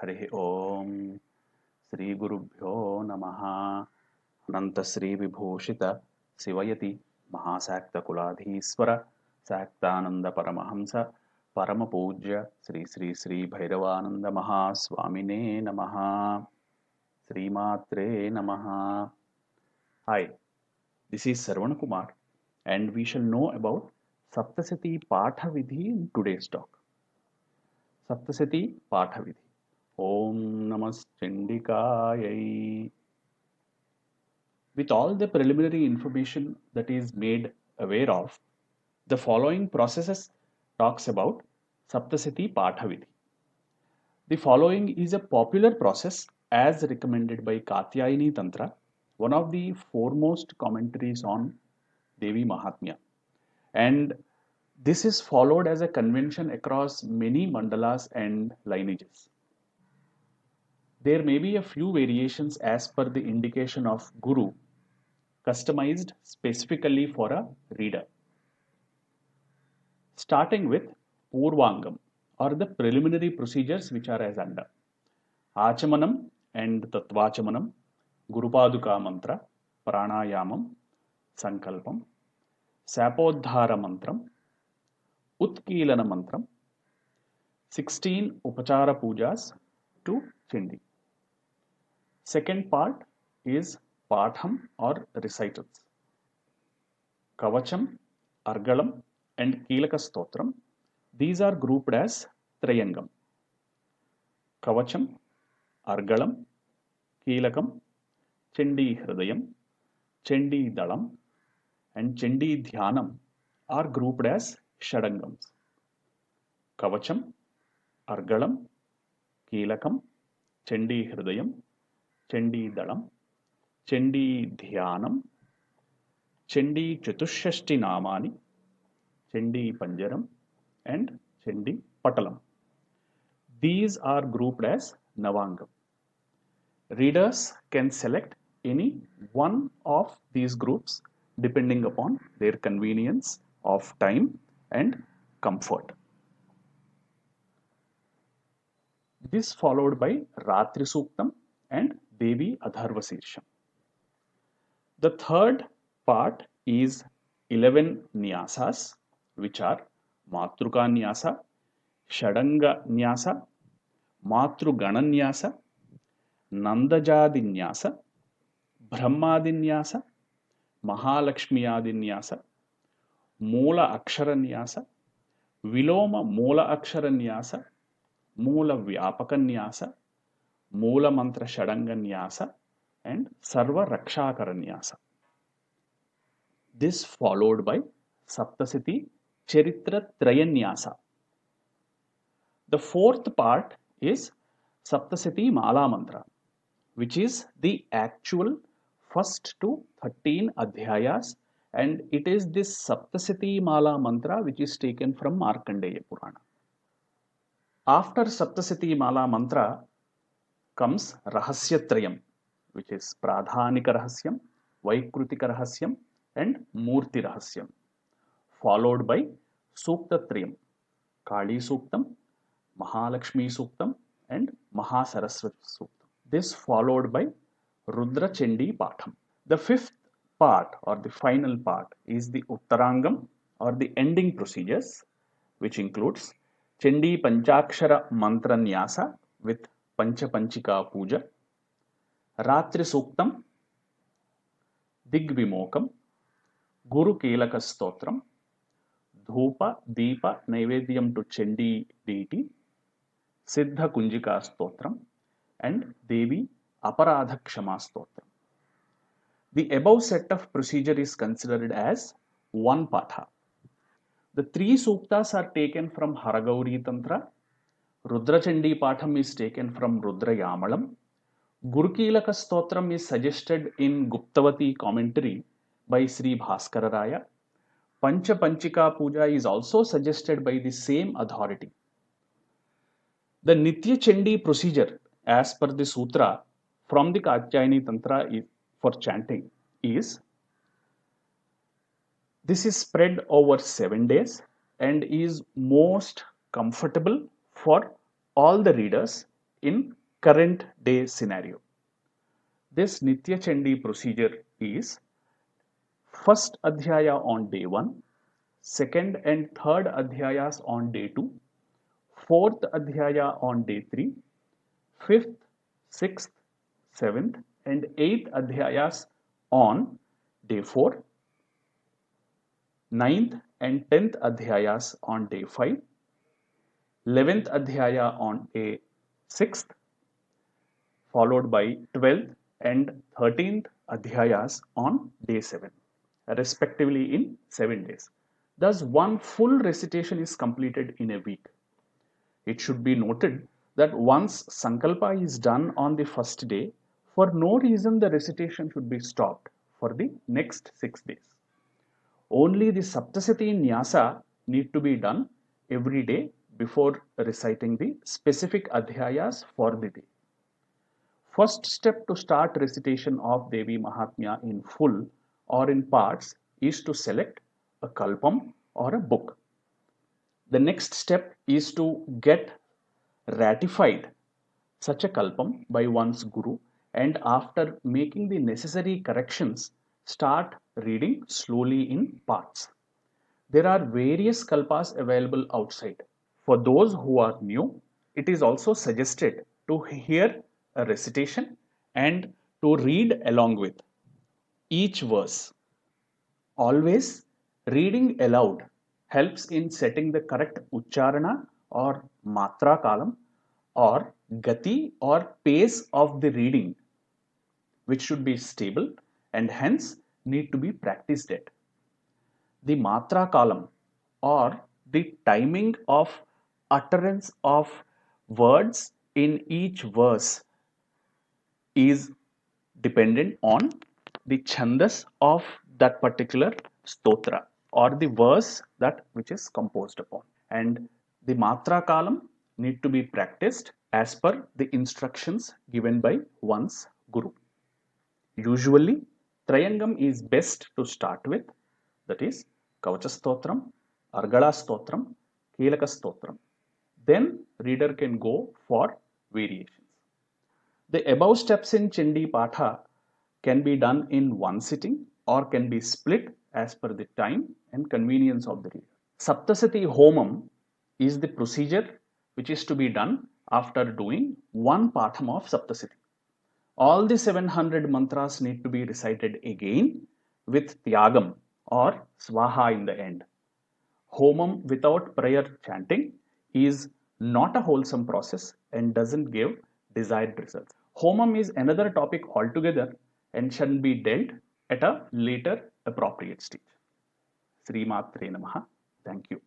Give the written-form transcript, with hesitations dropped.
हरिः ओम श्री गुरुभ्यो नमः। अनंत श्री विभूषित शिवयति महाशाक्तकुलाधीश्वर शाक्तानंद परमहंस परम पूज्य श्री श्री श्री भैरवानंद महास्वामिने नमः। श्रीमात्रे नमः। Hi, this is Sarvan Kumar and we shall know about Saptasati Patha Vidhi in today's talk. Saptasati Patha Vidhi. Om Namaschandikayai. With all the preliminary information that is made aware of, the following processes talks about Saptasati Pathavidhi. The following is a popular process as recommended by Katyayani Tantra, one of the foremost commentaries on Devi Mahatmya. And this is followed as a convention across many mandalas and lineages. There may be a few variations as per the indication of Guru, customized specifically for a reader. Starting with Purvangam or the preliminary procedures which are as under Achamanam and Tatvachamanam, Gurupaduka mantra, Pranayamam, Sankalpam, Sapodhara mantram, Utkilana mantram, 16 Upachara pujas to Chindi. Second part is Patham or recitals. Kavacham, Argalam, and Kilaka Stotram. These are grouped as Trayangam. Kavacham, Argalam, Kilakam, Chendi Hridayam, Chendi Dalam, and Chendi Dhyanam are grouped as Shadangams. Kavacham, Argalam, Kilakam, Chendi Hridayam, Chendi Dalam, Chendi Dhyanam, Chendi Chatushashti Namani, Chendi Panjaram, and Chendi Patalam. These are grouped as Navangam. Readers can select any one of these groups depending upon their convenience of time and comfort. This followed by Ratri Suktam and Devi Adharva Shirsham. The third part is 11 Nyasas, which are Matruka Nyasa, Shadanga Nyasa, Matrugana Nyasa, Nandajadinyasa, Brahmadinyasa, Mahalakshmiyadinyasa, Moola Aksharanyasa, Viloma Moola Aksharanyasa, Moola Vyapakanyasa, Moola Mantra Shadanganyasa, and Sarva Rakshakaranyasa. This followed by Saptasati Charitra Trayanyasa. The fourth part is Saptasati Mala Mantra, which is the actual first to 13 adhyayas, and it is this Saptasati Mala Mantra which is taken from Markandeya Purana. After Saptasati Mala Mantra comes Rahasyatrayam, which is Pradhanika Rahasyam, Vaikrutika Rahasyam, and Murti Rahasyam, followed by Suktatrayam, Kali Suktam, Mahalakshmi Suktam, and Mahasaraswati Suktam. This followed by Rudra Chendi Patham. The fifth part or the final part is the Uttarangam or the ending procedures, which includes Chendi Panchakshara Mantra Nyasa with Panchapanchika Puja, Ratri Suktam, Digvimokam, Guru Kelaka Stotram, Dhupa Deepa Naivedyam to Chendi deity, Siddha Kunjika Stotram, and Devi Aparadha Kshama Stotram. The above set of procedure is considered as one patha. The three suktas are taken from Haragauri Tantra, Rudra Chandi Patham is taken from Rudra Yamalam, Gurukilaka Stotram is suggested in Guptavati commentary by Sri Bhaskara Raya. Pancha Panchika Puja is also suggested by the same authority. The Nitya Chandi procedure as per the sutra from the Katyayani Tantra for chanting is this is spread over 7 days and is most comfortable for all the readers in current day scenario. This Nitya Chandi procedure is first adhyaya on day 1, second and third adhyayas on day 2, fourth adhyaya on day 3, fifth, sixth, seventh, and eighth adhyayas on day 4, ninth and 10th adhyayas on day 5, 11th adhyaya on day 6th, followed by 12th and 13th adhyayas on day 7, respectively in 7 days. Thus, one full recitation is completed in a week. It should be noted that once Sankalpa is done on the first day, for no reason the recitation should be stopped for the next 6 days. Only the Saptasati Nyasa need to be done every day before reciting the specific adhyayas for the day. First step to start recitation of Devi Mahatmya in full or in parts is to select a kalpam or a book. The next step is to get ratified such a kalpam by one's guru, and after making the necessary corrections, start reading slowly in parts. There are various kalpas available outside. For those who are new, it is also suggested to hear a recitation and to read along with each verse. Always reading aloud helps in setting the correct ucharana or matra kalam or gati or pace of the reading, which should be stable and hence need to be practiced at. The matra kalam or the timing of utterance of words in each verse is dependent on the chandas of that particular stotra or the verse that which is composed upon, and the matra kalam need to be practiced as per the instructions given by one's guru. Usually trayangam is best to start with, that is kavacha stotram, argala stotram, kilaka stotram. Then reader can go for variations. The above steps in Chandi Patha can be done in one sitting or can be split as per the time and convenience of the reader. Saptasati Homam is the procedure which is to be done after doing one Patham of Saptasati. All the 700 mantras need to be recited again with Tyagam or Swaha in the end. Homam without prayer chanting is not a wholesome process and doesn't give desired results. Homam is another topic altogether and shall be dealt at a later appropriate stage. Sri Matre Namaha. Thank you.